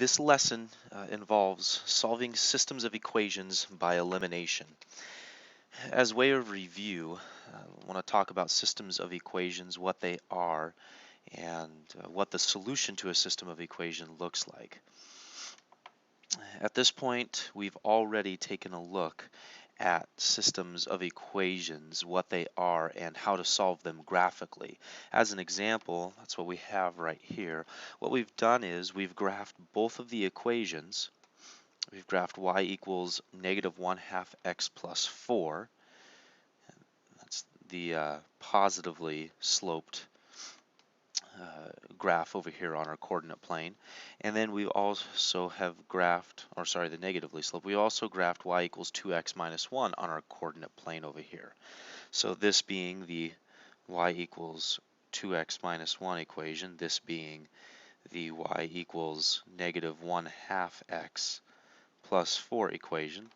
This lesson involves solving systems of equations by elimination. As way of review, I want to talk about systems of equations, what they are, and what the solution to a system of equation looks like. At this point, we've already taken a look at systems of equations, what they are, and how to solve them graphically. As an example, that's what we have right here. What we've done is we've graphed both of the equations. We've graphed y equals -1/2 x plus 4. That's the positively sloped graph over here on our coordinate plane. And then we also have graphed, or sorry, the negatively sloped. We also graphed y equals 2x minus 1 on our coordinate plane over here. So this being the y equals 2x minus 1 equation, this being the y equals -1/2 x plus 4 equation.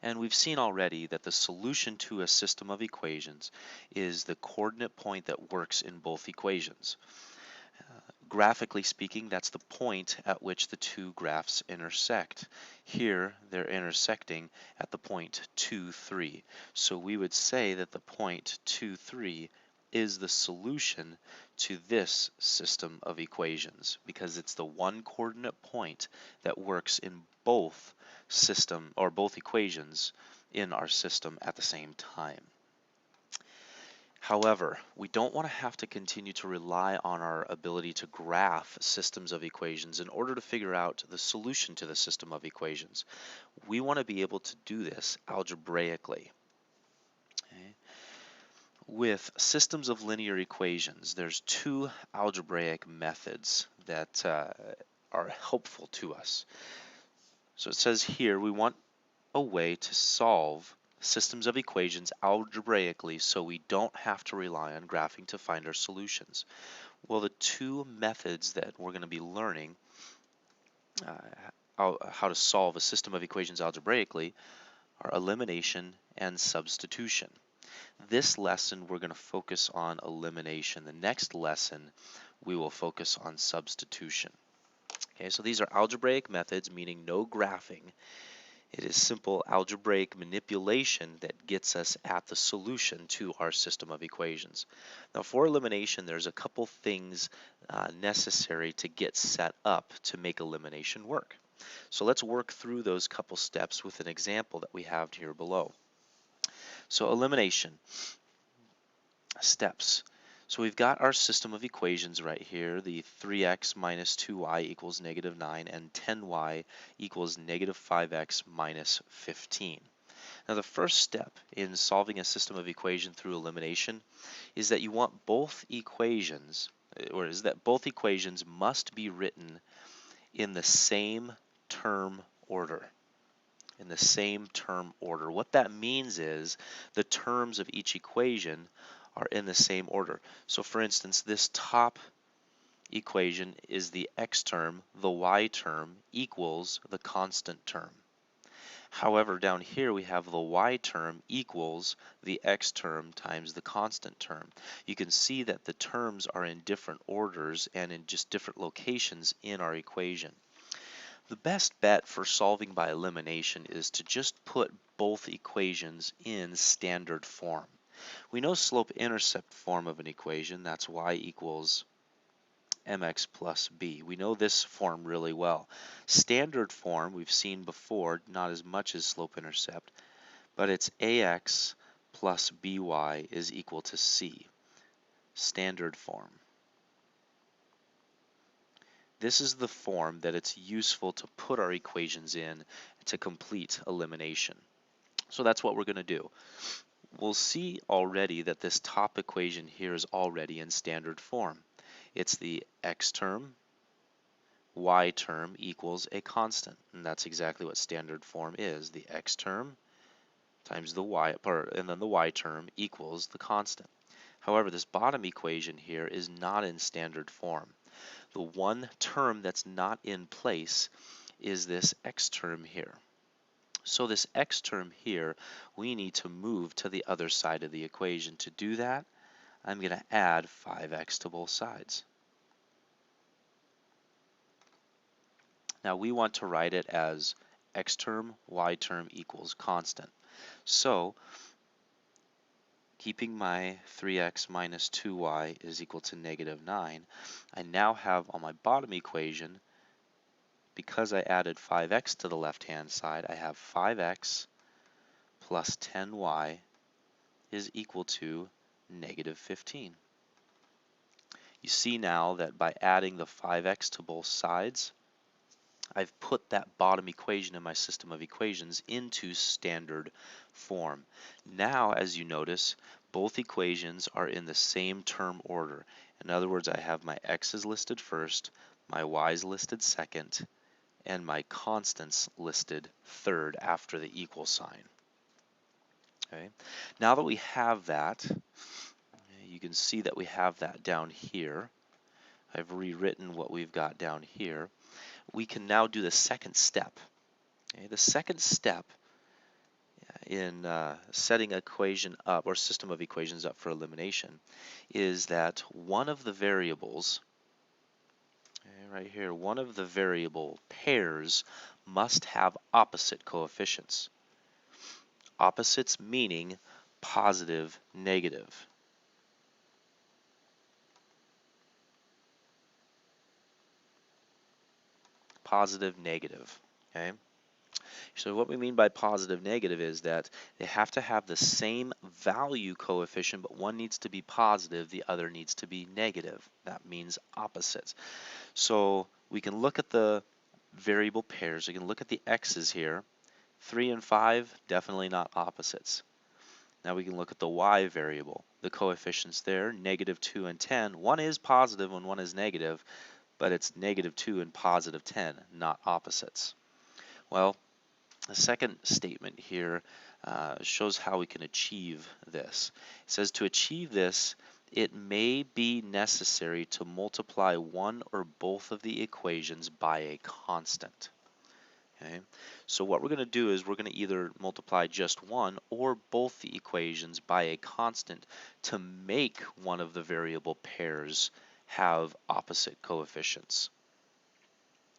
And we've seen already that the solution to a system of equations is the coordinate point that works in both equations. Graphically speaking, that's the point at which the two graphs intersect. Here, they're intersecting at the point 2, 3. So we would say that the point 2, 3 is the solution to this system of equations because it's the one coordinate point that works in both both equations in our system at the same time. However, we don't want to have to continue to rely on our ability to graph systems of equations in order to figure out the solution to the system of equations. We want to be able to do this algebraically. Okay. With systems of linear equations, there's two algebraic methods that are helpful to us. So it says here we want a way to solve systems of equations algebraically so we don't have to rely on graphing to find our solutions. Well, the two methods that we're going to be learning how to solve a system of equations algebraically are elimination and substitution. This lesson we're going to focus on elimination. The next lesson we will focus on substitution. Okay, so these are algebraic methods, meaning no graphing. It is simple algebraic manipulation that gets us at the solution to our system of equations. Now for elimination, there's a couple things necessary to get set up to make elimination work. So let's work through those couple steps with an example that we have here below. So elimination steps. So we've got our system of equations right here, the 3x minus 2y equals -9 and 10y equals -5x minus 15. Now the first step in solving a system of equation through elimination is that you want both equations, or is that both equations must be written in the same term order. In the same term order. What that means is the terms of each equation are in the same order. So for instance, this top equation is the x term, the y term equals the constant term. However, down here we have the y term equals the x term times the constant term. You can see that the terms are in different orders and in just different locations in our equation. The best bet for solving by elimination is to just put both equations in standard form. We know slope-intercept form of an equation, that's y equals mx plus b. We know this form really well. Standard form we've seen before, not as much as slope-intercept, but it's ax plus by is equal to c. Standard form. This is the form that it's useful to put our equations in to complete elimination. So that's what we're going to do. We'll see already that this top equation here is already in standard form. It's the x term, y term equals a constant, and that's exactly what standard form is. The x term times the y, and then the y term equals the constant. However, this bottom equation here is not in standard form. The one term that's not in place is this x term here. So this x term here, we need to move to the other side of the equation. To do that, I'm going to add 5x to both sides. Now we want to write it as x term, y term equals constant. So keeping my 3x minus 2y is equal to negative 9, I now have on my bottom equation, because I added 5x to the left-hand side, I have 5x plus 10y is equal to negative 15. You see now that by adding the 5x to both sides, I've put that bottom equation in my system of equations into standard form. Now, as you notice, both equations are in the same term order. In other words, I have my x's listed first, my y's listed second, and my constants listed third after the equal sign. Okay. Now that we have that, you can see that we have that down here. I've rewritten what we've got down here. We can now do the second step. Okay. The second step in setting equation up or system of equations up for elimination is that one of the variables, okay, right here, one of the variable pairs must have opposite coefficients. Opposites meaning positive, negative. Positive, negative. Okay. So what we mean by positive, negative is that they have to have the same value coefficient, but one needs to be positive, the other needs to be negative. That means opposites. So we can look at the variable pairs. We can look at the x's here. 3 and 5, definitely not opposites. Now we can look at the y variable. The coefficients there, negative 2 and 10. One is positive and one is negative, but it's negative 2 and positive 10, not opposites. Well, the second statement here shows how we can achieve this. It says to achieve this, it may be necessary to multiply one or both of the equations by a constant. Okay, so what we're going to do is we're going to either multiply just one or both the equations by a constant to make one of the variable pairs have opposite coefficients.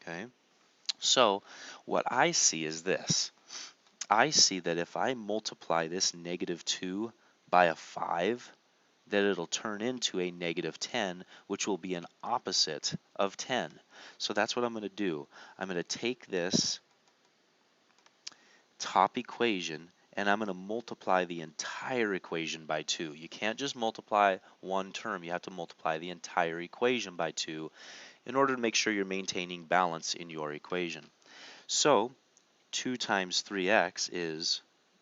Okay, so what I see is this. I see that if I multiply this negative 2 by a 5, that it'll turn into a negative 10, which will be an opposite of 10. So that's what I'm going to do. I'm going to take this top equation and I'm going to multiply the entire equation by 2. You can't just multiply one term. You have to multiply the entire equation by 2 in order to make sure you're maintaining balance in your equation. So 2 times 3x is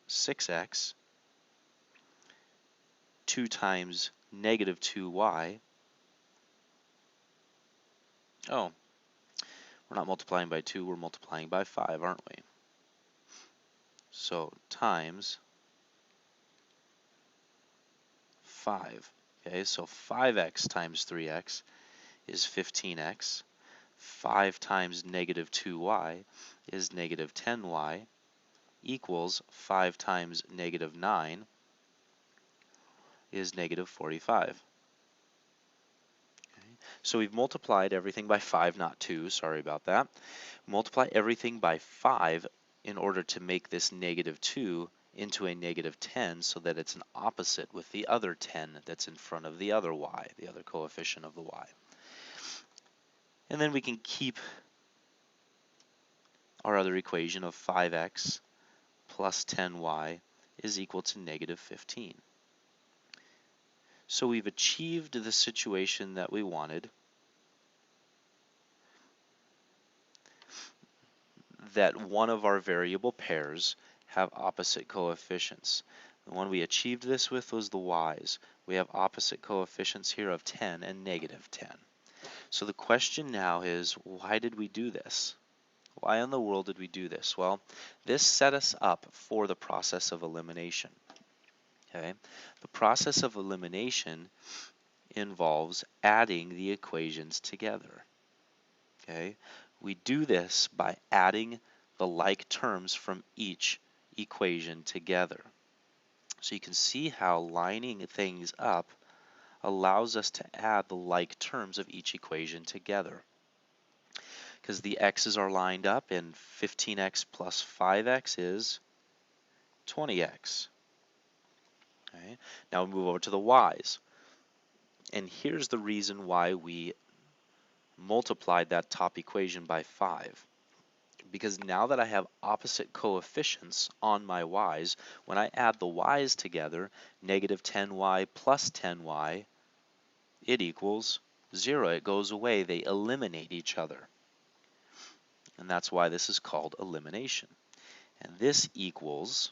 6x. 2 times negative 2y. Oh, we're not multiplying by 2, we're multiplying by 5, aren't we? So times 5. Okay, so 5x times 3x is 15x. 5 times negative 2y is negative 10y equals 5 times negative 9 is negative 45. Okay. So we've multiplied everything by 5, not 2, sorry about that. Multiply everything by 5 in order to make this negative 2 into a negative 10 so that it's an opposite with the other 10 that's in front of the other y, the other coefficient of the y. And then we can keep our other equation of 5x plus 10y is equal to negative 15. So we've achieved the situation that we wanted, that one of our variable pairs have opposite coefficients. The one we achieved this with was the y's. We have opposite coefficients here of 10 and negative 10. So the question now is, why did we do this? Why in the world did we do this? Well, this set us up for the process of elimination. Okay? The process of elimination involves adding the equations together. Okay? We do this by adding the like terms from each equation together. So you can see how lining things up allows us to add the like terms of each equation together. because the x's are lined up, and 15x plus 5x is 20x. Okay? Now we move over to the y's. And here's the reason why we multiplied that top equation by 5. Because now that I have opposite coefficients on my y's, when I add the y's together, negative 10y plus 10y, it equals 0. It goes away. They eliminate each other. And that's why this is called elimination. And this equals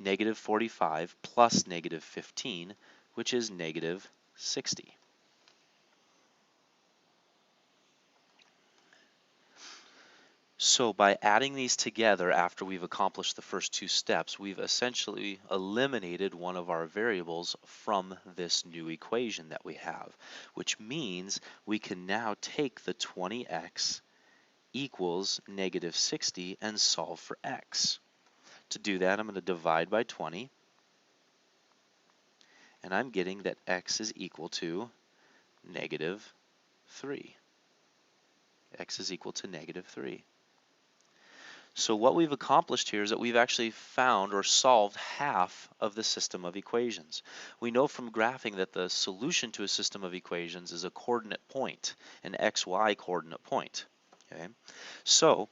negative 45 plus negative 15, which is negative 60. So by adding these together after we've accomplished the first two steps, we've essentially eliminated one of our variables from this new equation that we have, which means we can now take the 20x equals negative 60 and solve for x. To do that, I'm going to divide by 20, and I'm getting that x is equal to negative 3. X is equal to negative 3. So what we've accomplished here is that we've actually found or solved half of the system of equations. We know from graphing that the solution to a system of equations is a coordinate point, an xy coordinate point. Okay? So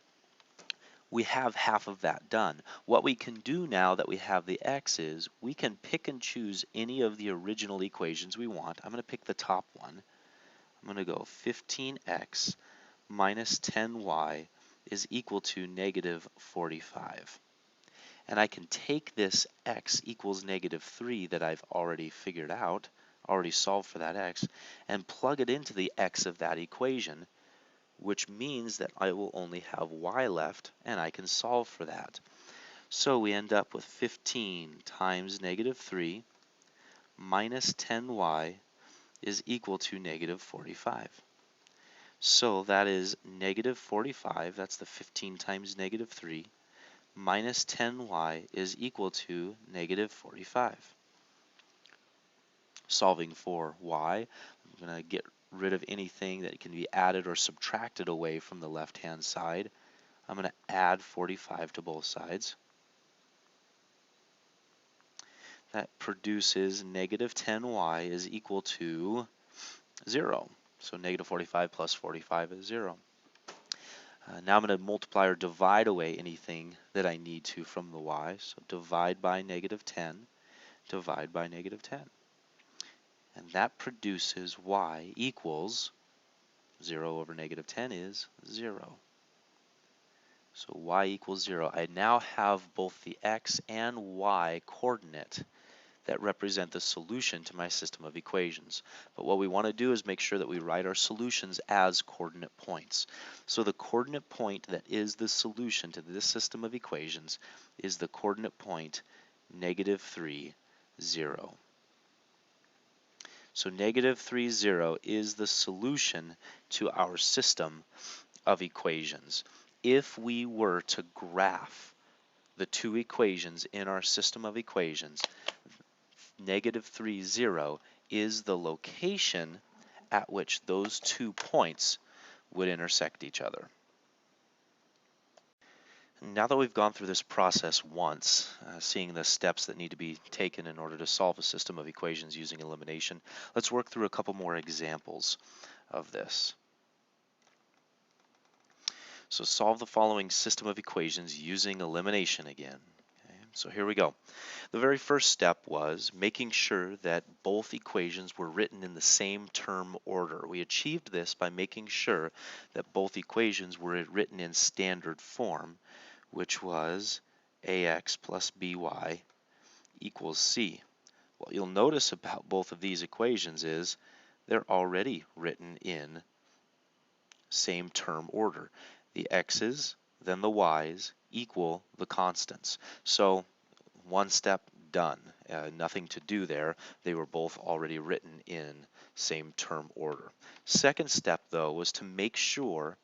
we have half of that done. What we can do now that we have the x is we can pick and choose any of the original equations we want. I'm going to pick the top one. I'm going to go 15x minus 10y is equal to negative 45. And I can take this x equals negative 3 that I've already figured out, already solved for that x, and plug it into the x of that equation, which means that I will only have y left, and I can solve for that. So we end up with 15 times negative 3 minus 10y is equal to negative 45. So that is negative 45, that's the 15 times negative 3, minus 10y is equal to negative 45. Solving for y, I'm going to get rid of anything that can be added or subtracted away from the left-hand side. I'm going to add 45 to both sides. That produces negative 10y is equal to 0. So negative 45 plus 45 is 0. Now I'm going to multiply or divide away anything that I need to from the y. So divide by negative 10, divide by negative 10. And that produces y equals 0 over negative 10 is 0. So y equals 0. I now have both the x and y coordinate that represent the solution to my system of equations. But what we want to do is make sure that we write our solutions as coordinate points. So the coordinate point that is the solution to this system of equations is the coordinate point negative 3, 0. So negative 3, 0 is the solution to our system of equations. If we were to graph the two equations in our system of equations, negative 3, 0 is the location at which those 2 points would intersect each other. Now that we've gone through this process once, seeing the steps that need to be taken in order to solve a system of equations using elimination, let's work through a couple more examples of this. So solve the following system of equations using elimination again. Okay, so here we go. The very first step was making sure that both equations were written in the same term order. We achieved this by making sure that both equations were written in standard form, which was ax plus by equals c. What you'll notice about both of these equations is they're already written in same term order. The x's, then the y's, equal the constants. So one step done, nothing to do there. They were both already written in same term order. Second step, though, was to make sure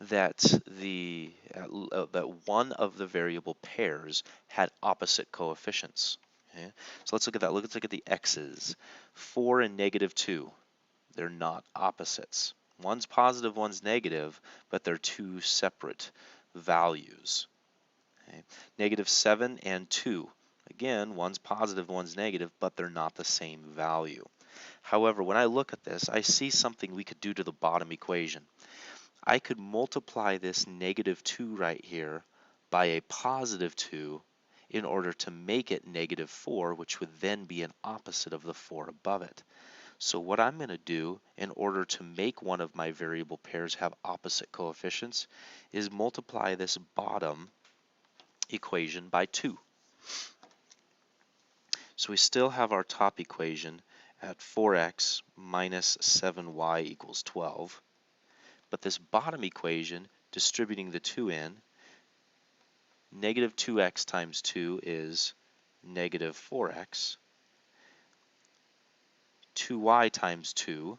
that that one of the variable pairs had opposite coefficients. Okay? So let's look at that. Let's look at the x's. 4 and negative 2. They're not opposites. One's positive, one's negative, but they're two separate values. Okay? Negative 7 and 2. Again, one's positive, one's negative, but they're not the same value. However, when I look at this, I see something we could do to the bottom equation. I could multiply this negative 2 right here by a positive 2 in order to make it negative 4, which would then be an opposite of the 4 above it. So what I'm going to do in order to make one of my variable pairs have opposite coefficients is multiply this bottom equation by 2. So we still have our top equation at 4x minus 7y equals 12. But this bottom equation, distributing the 2 in, negative 2x times 2 is negative 4x. 2y times 2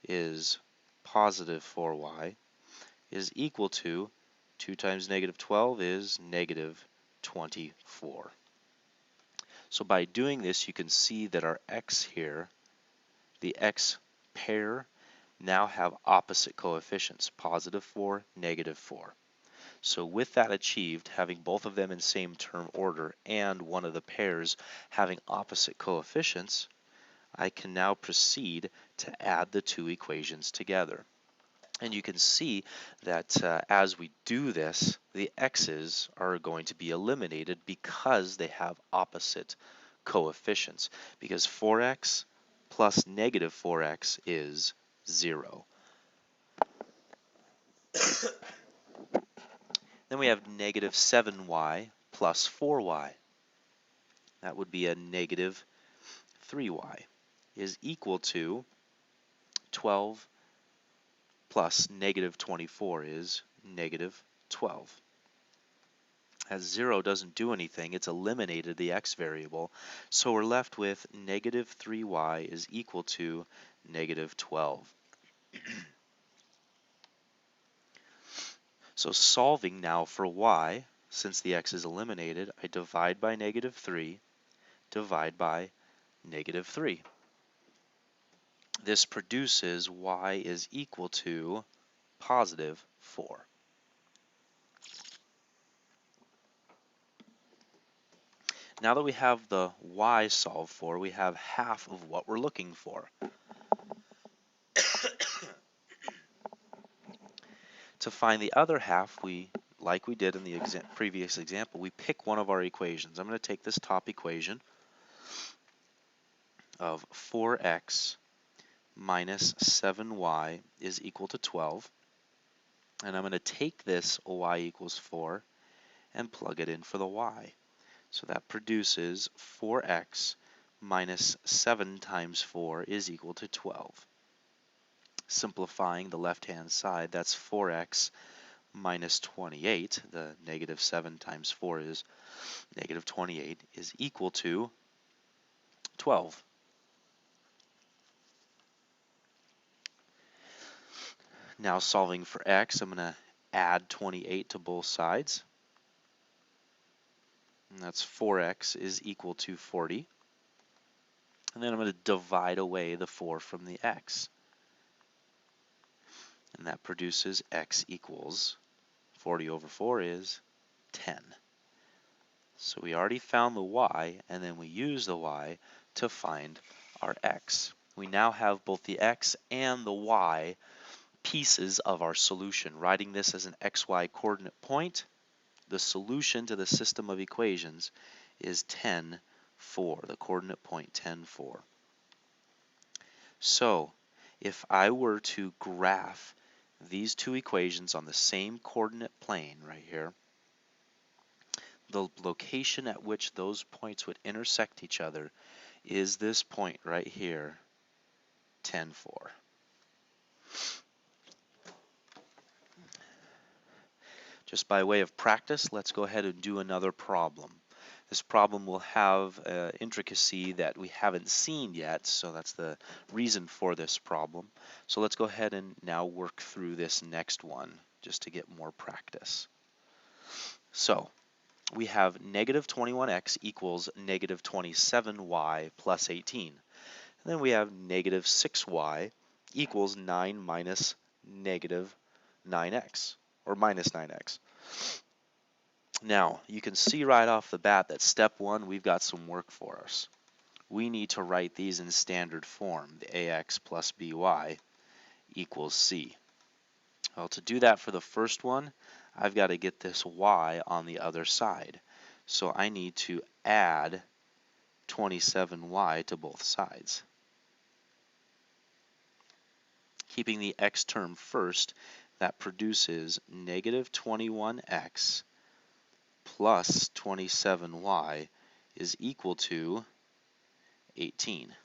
is positive 4y, is equal to 2 times negative 12 is negative 24. So by doing this, you can see that our x here, the x pair, now have opposite coefficients, positive 4, negative 4. So with that achieved, having both of them in same term order and one of the pairs having opposite coefficients, I can now proceed to add the two equations together. And you can see that as we do this, the x's are going to be eliminated because they have opposite coefficients, because 4x plus negative 4x is 0. Then we have negative 7y plus 4y. That would be a negative 3y is equal to 12 plus negative 24 is negative 12. As 0 doesn't do anything, it's eliminated the x variable, so we're left with negative 3y is equal to negative 12. So solving now for y, since the x is eliminated, I divide by negative 3, divide by negative 3. This produces y is equal to positive 4. Now that we have the y solved for, we have half of what we're looking for. To find the other half, like we did in the previous example, we pick one of our equations. I'm going to take this top equation of 4x minus 7y is equal to 12. And I'm going to take this y equals 4 and plug it in for the y. So that produces 4x minus 7 times 4 is equal to 12. Simplifying the left-hand side, that's 4x minus 28. The negative 7 times 4 is negative 28 is equal to 12. Now solving for x, I'm going to add 28 to both sides. And that's 4x is equal to 40. And then I'm going to divide away the 4 from the x. And that produces x equals 40 over 4 is 10. So we already found the y, and then we use the y to find our x. We now have both the x and the y pieces of our solution. Writing this as an xy coordinate point, the solution to the system of equations is 10, 4, the coordinate point 10, 4. So if I were to graph these two equations on the same coordinate plane right here, the location at which those points would intersect each other is this point right here, 10, 4. Just by way of practice, let's go ahead and do another problem. This problem will have intricacy that we haven't seen yet, so that's the reason for this problem. So let's go ahead and now work through this next one just to get more practice. So we have negative 21x equals negative 27y plus 18. And then we have negative 6y equals 9 minus negative 9x, or minus 9x. Now, you can see right off the bat that step one, we've got some work for us. We need to write these in standard form, the ax plus by equals c. Well, to do that for the first one, I've got to get this y on the other side. So I need to add 27y to both sides. Keeping the x term first, that produces negative 21x plus 27y is equal to 18.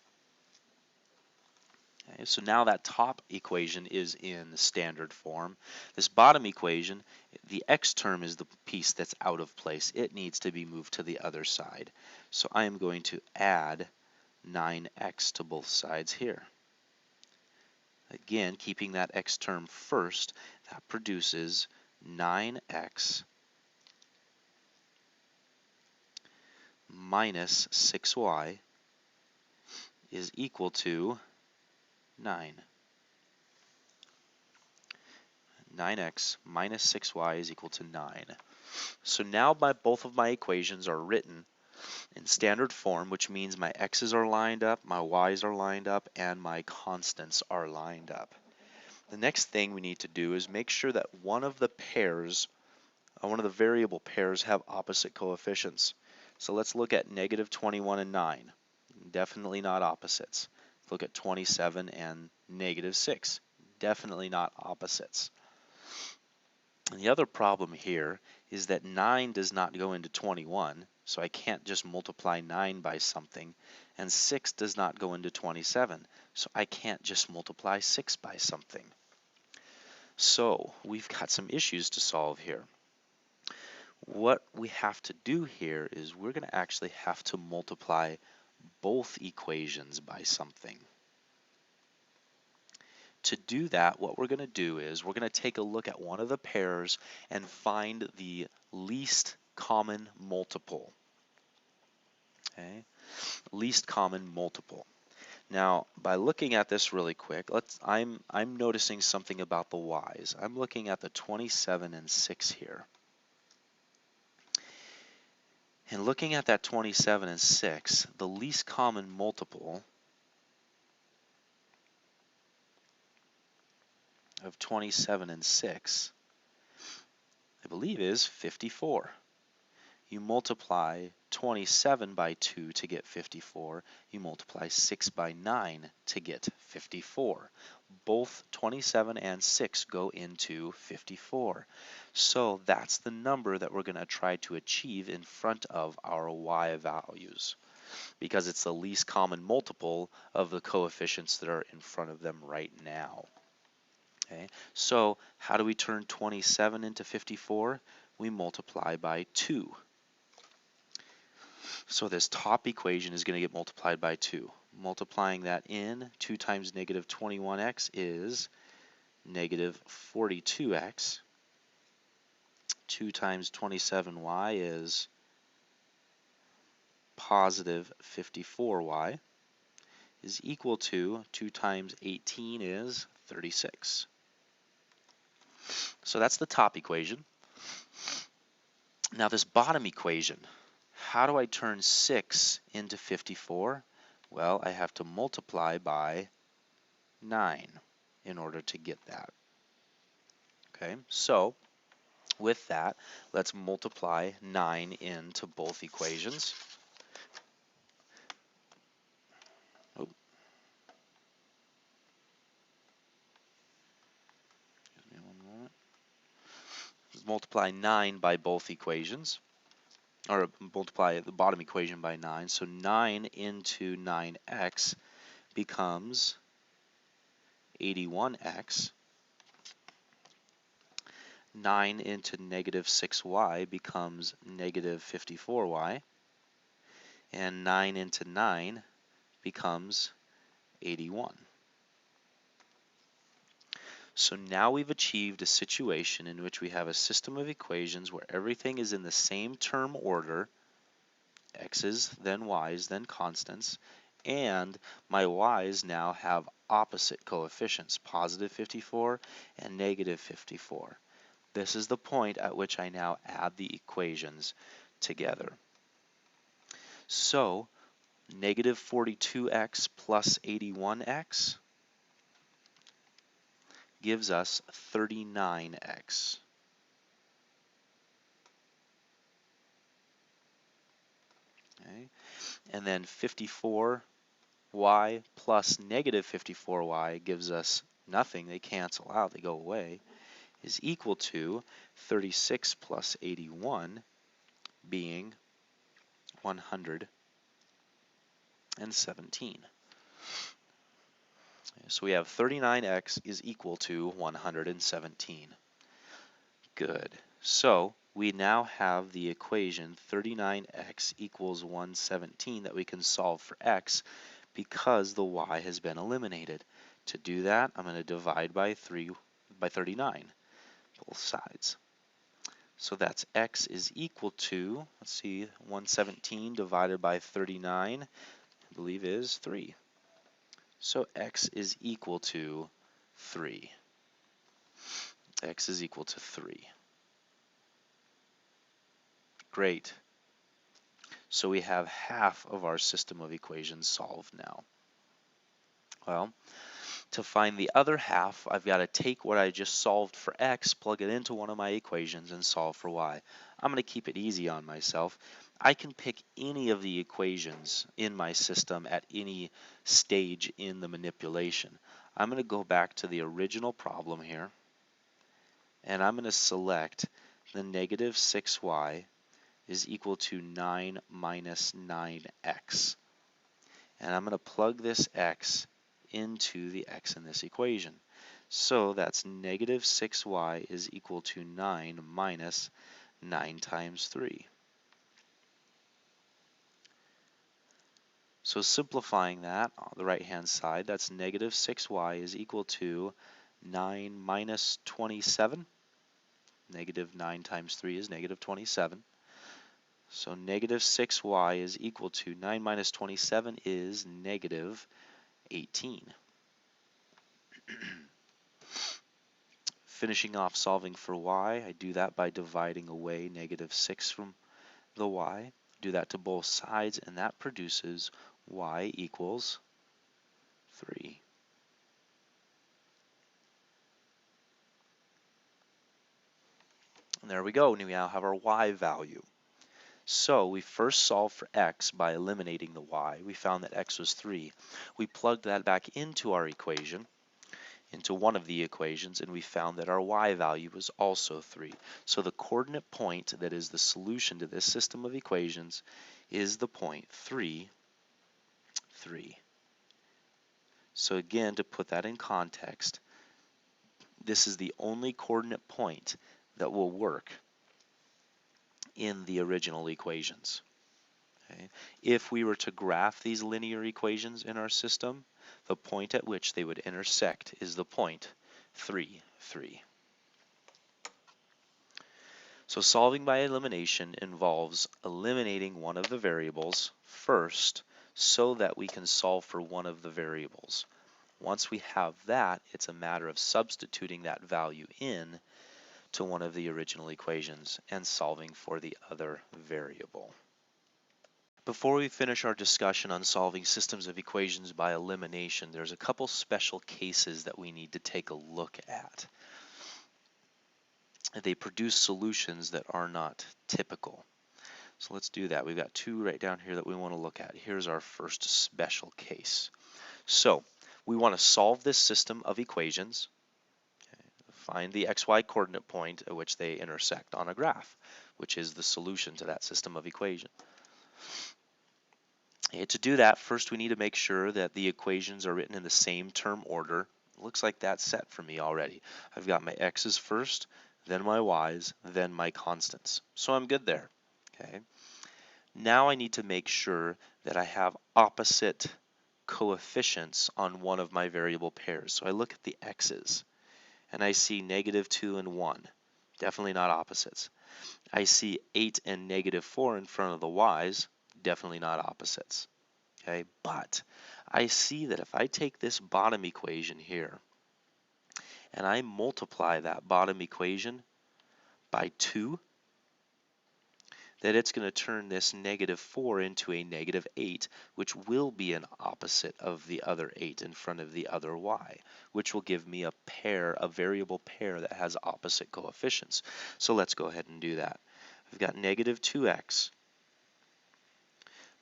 Okay, so now that top equation is in standard form. This bottom equation, the x term is the piece that's out of place. It needs to be moved to the other side. So I am going to add 9x to both sides here. Again, keeping that x term first, that produces 9x minus 6y is equal to 9. 9x minus 6y is equal to 9. So now both of my equations are written in standard form, which means my x's are lined up, my y's are lined up, and my constants are lined up. The next thing we need to do is make sure that one of the variable pairs have opposite coefficients. So let's look at negative 21 and 9. Definitely not opposites. Look at 27 and negative 6. Definitely not opposites. And the other problem here is that 9 does not go into 21, so I can't just multiply 9 by something, and 6 does not go into 27, so I can't just multiply 6 by something. So we've got some issues to solve here. What we have to do here is we're going to actually have to multiply both equations by something. To do that, what we're going to do is we're going to take a look at one of the pairs and find the least common multiple. Okay? Least common multiple. Now, by looking at this really quick, I'm noticing something about the y's. I'm looking at the 27 and 6 here. And looking at that 27 and 6, the least common multiple of 27 and 6, I believe, is 54. You multiply 27 by 2 to get 54. You multiply 6 by 9 to get 54. Both 27 and 6 go into 54. So that's the number that we're going to try to achieve in front of our y values, because it's the least common multiple of the coefficients that are in front of them right now. Okay, so how do we turn 27 into 54? We multiply by 2. So this top equation is going to get multiplied by 2. Multiplying that in, 2 times negative 21x is negative 42x. 2 times 27y is positive 54y, is equal to 2 times 18 is 36. So that's the top equation. Now this bottom equation, how do I turn 6 into 54? Well, I have to multiply by 9 in order to get that. Okay, so with that, let's multiply 9 into both equations. Oh, excuse me one moment. Let's multiply 9 by both equations, or multiply the bottom equation by 9. So 9 into 9x becomes 81x. 9 into negative 6y becomes negative 54y. And 9 into 9 becomes 81. So now we've achieved a situation in which we have a system of equations where everything is in the same term order, x's, then y's, then constants, and my y's now have opposite coefficients, positive 54 and negative 54. This is the point at which I now add the equations together. So, negative 42x plus 81x gives us 39x. Okay. And then 54y plus negative 54y gives us nothing. They cancel out, they go away, is equal to 36 plus 81 being 117. So we have 39x is equal to 117. Good. So we now have the equation 39x equals 117 that we can solve for x because the y has been eliminated. To do that, I'm going to divide by 39, both sides. So that's x is equal to, let's see, 117 divided by 39, I believe is 3. So x is equal to 3. X is equal to 3. Great. So we have half of our system of equations solved now. Well, to find the other half, I've got to take what I just solved for x, plug it into one of my equations, and solve for y. I'm going to keep it easy on myself. I can pick any of the equations in my system at any stage in the manipulation. I'm going to go back to the original problem here, and I'm going to select the negative 6y is equal to 9 minus 9x. And I'm going to plug this x into the x in this equation. So that's negative 6y is equal to 9 minus 9 times 3. So simplifying that on the right-hand side, that's negative 6y is equal to 9 minus 27. Negative 9 times 3 is negative 27. So negative 6y is equal to 9 minus 27 is negative 18. Finishing off solving for y, I do that by dividing away negative 6 from the y. Do that to both sides, and that produces y equals 3. And there we go. We now have our y value. So we first solved for x by eliminating the y. We found that x was 3. We plugged that back into our equation, into one of the equations, and we found that our y value was also 3. So the coordinate point that is the solution to this system of equations is the point 3, 3. So again, to put that in context, this is the only coordinate point that will work in the original equations. Okay. If we were to graph these linear equations in our system, the point at which they would intersect is the point 3, 3. So solving by elimination involves eliminating one of the variables first so that we can solve for one of the variables. Once we have that, it's a matter of substituting that value in to one of the original equations and solving for the other variable. Before we finish our discussion on solving systems of equations by elimination, there's a couple special cases that we need to take a look at. They produce solutions that are not typical. So let's do that. We've got two right down here that we want to look at. Here's our first special case. So we want to solve this system of equations. Find the xy coordinate point at which they intersect on a graph, which is the solution to that system of equation. To do that, first we need to make sure that the equations are written in the same term order. It looks like that's set for me already. I've got my x's first, then my y's, then my constants. So I'm good there. Okay. Now I need to make sure that I have opposite coefficients on one of my variable pairs. So I look at the x's, and I see negative 2 and 1. Definitely not opposites. I see 8 and negative 4 in front of the y's. Definitely not opposites. Okay, but I see that if I take this bottom equation here and I multiply that bottom equation by 2, that it's going to turn this negative 4 into a negative 8, which will be an opposite of the other 8 in front of the other y, which will give me a pair, a variable pair that has opposite coefficients. So let's go ahead and do that. I've got negative 2x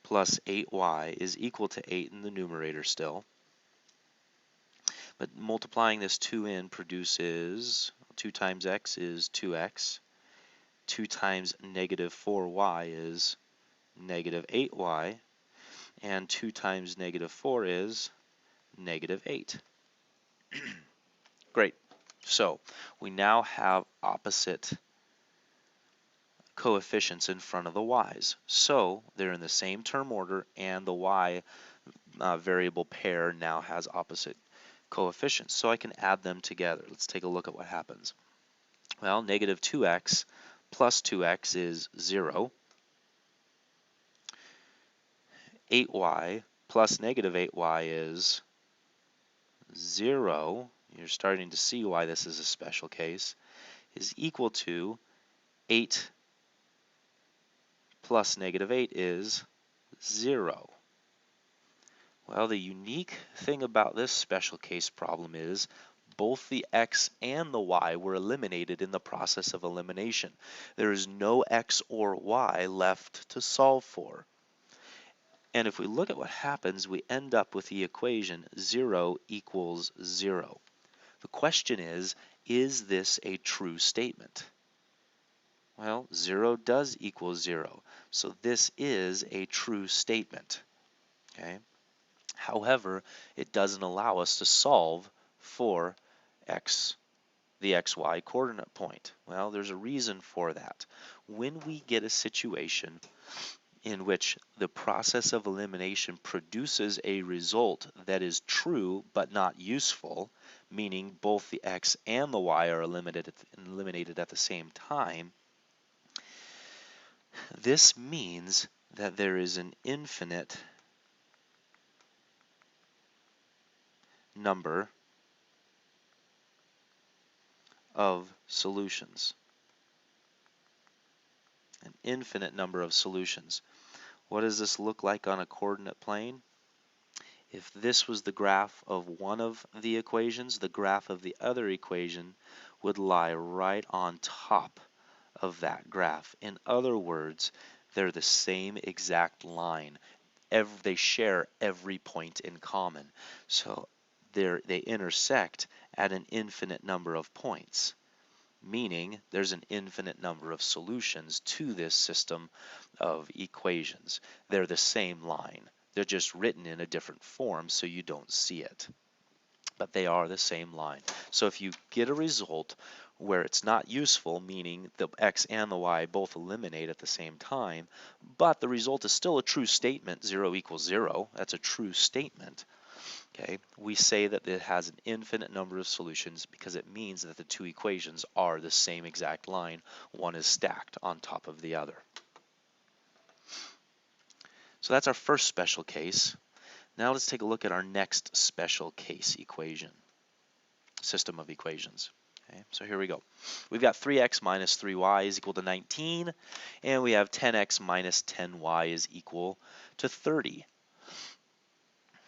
plus 8y is equal to 8 in the numerator still. But multiplying this 2 in produces 2 times x is 2x. 2 times negative 4y is negative 8y. And 2 times negative 4 is negative 8. Great. So we now have opposite coefficients in front of the y's. So they're in the same term order, and the y variable pair now has opposite coefficients. So I can add them together. Let's take a look at what happens. Well, negative 2x plus 2x is 0. 8y plus negative 8y is 0. You're starting to see why this is a special case. Is equal to 8 plus negative 8 is 0. Well, the unique thing about this special case problem is both the x and the y were eliminated in the process of elimination. There is no x or y left to solve for. And if we look at what happens, we end up with the equation 0 equals 0. The question is this a true statement? Well, 0 does equal 0, so this is a true statement. Okay. However, it doesn't allow us to solve for the xy coordinate point. Well, there's a reason for that. When we get a situation in which the process of elimination produces a result that is true but not useful, meaning both the x and the y are eliminated at the same time, this means that there is an infinite number of solutions. An infinite number of solutions. What does this look like on a coordinate plane? If this was the graph of one of the equations, the graph of the other equation would lie right on top of that graph. In other words, they're the same exact line. They share every point in common. So they intersect at an infinite number of points, meaning there's an infinite number of solutions to this system of equations. They're the same line. They're just written in a different form so you don't see it. But they are the same line. So if you get a result where it's not useful, meaning the x and the y both eliminate at the same time, but the result is still a true statement, 0 equals 0, that's a true statement, okay, we say that it has an infinite number of solutions because it means that the two equations are the same exact line. One is stacked on top of the other. So that's our first special case. Now let's take a look at our next special case equation, system of equations. Okay, so here we go. We've got 3x minus 3y is equal to 19, and we have 10x minus 10y is equal to 30.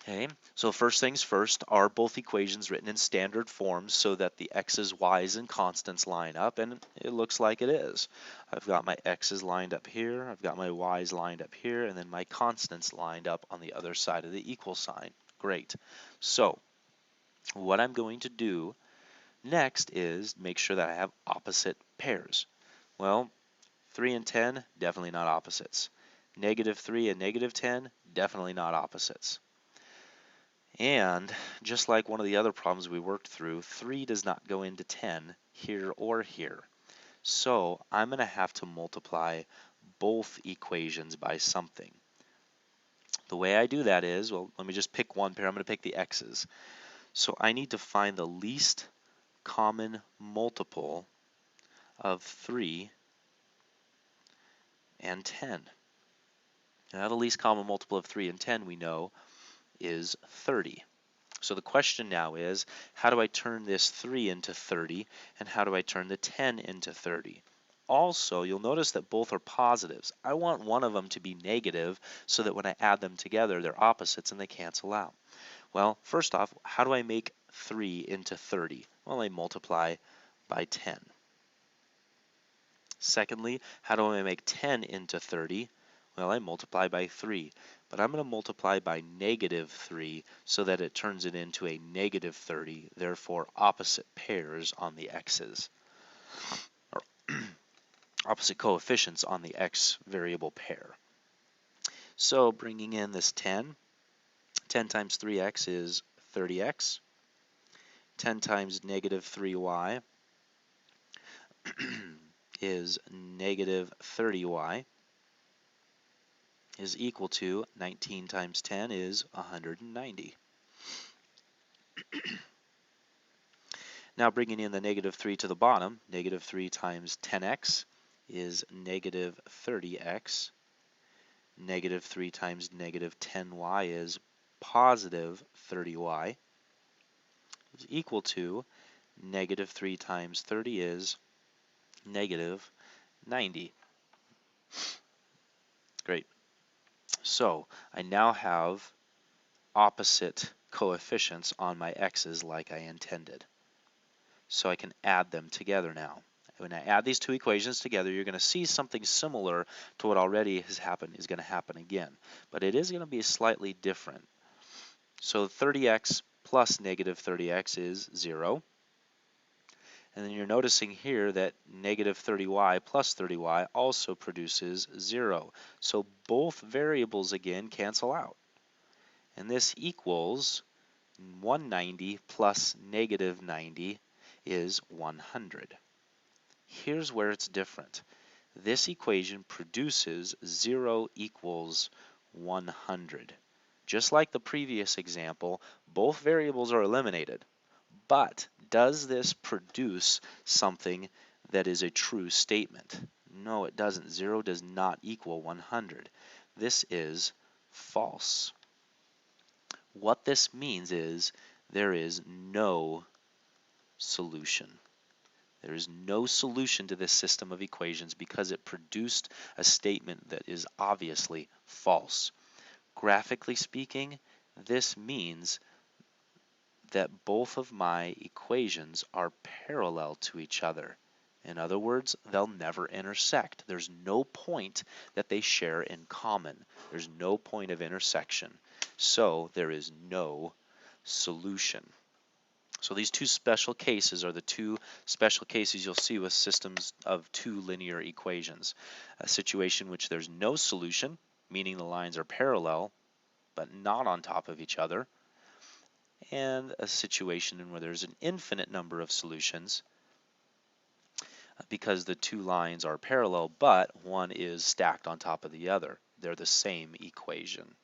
Okay, so first things first, are both equations written in standard form so that the x's, y's, and constants line up? And it looks like it is. I've got my x's lined up here, I've got my y's lined up here, and then my constants lined up on the other side of the equal sign. Great. So what I'm going to do next is make sure that I have opposite pairs. Well, 3 and 10, definitely not opposites. Negative 3 and negative 10, definitely not opposites. And just like one of the other problems we worked through, 3 does not go into 10 here or here. So I'm going to have to multiply both equations by something. The way I do that is, well, let me just pick one pair. I'm going to pick the x's. So I need to find the least common multiple of 3 and 10. Now the least common multiple of 3 and 10 we know is 30. So the question now is, how do I turn this 3 into 30, and how do I turn the 10 into 30? Also, you'll notice that both are positives. I want one of them to be negative so that when I add them together, they're opposites and they cancel out. Well, first off, how do I make 3 into 30? Well, I multiply by 10. Secondly, how do I make 10 into 30? Well, I multiply by 3, but I'm going to multiply by negative 3 so that it turns it into a negative 30, therefore opposite pairs on the x's, or opposite coefficients on the x variable pair. So bringing in this 10 times 3x is 30x, 10 times negative 3y is negative 30y, is equal to 19 times 10 is 190. Now bringing in the negative 3 to the bottom, negative 3 times 10x is negative 30x. Negative 3 times negative 10y is positive 30y. Is equal to negative 3 times 30 is negative 90. Great. So I now have opposite coefficients on my x's like I intended. So I can add them together now. When I add these two equations together, you're going to see something similar to what already has happened is going to happen again. But it is going to be slightly different. So 30x plus negative 30x is 0. And then you're noticing here that negative 30y plus 30y also produces 0. So both variables again cancel out. And this equals 190 plus negative 90 is 100. Here's where it's different. This equation produces 0 equals 100. Just like the previous example, both variables are eliminated. But does this produce something that is a true statement? No, it doesn't. 0 does not equal 100. This is false. What this means is there is no solution. There is no solution to this system of equations because it produced a statement that is obviously false. Graphically speaking, this means that both of my equations are parallel to each other. In other words, they'll never intersect. There's no point that they share in common. There's no point of intersection. So there is no solution. So these two special cases are the two special cases you'll see with systems of two linear equations. A situation in which there's no solution, meaning the lines are parallel but not on top of each other, and a situation in where there's an infinite number of solutions because the two lines are parallel but one is stacked on top of the other. They're the same equation.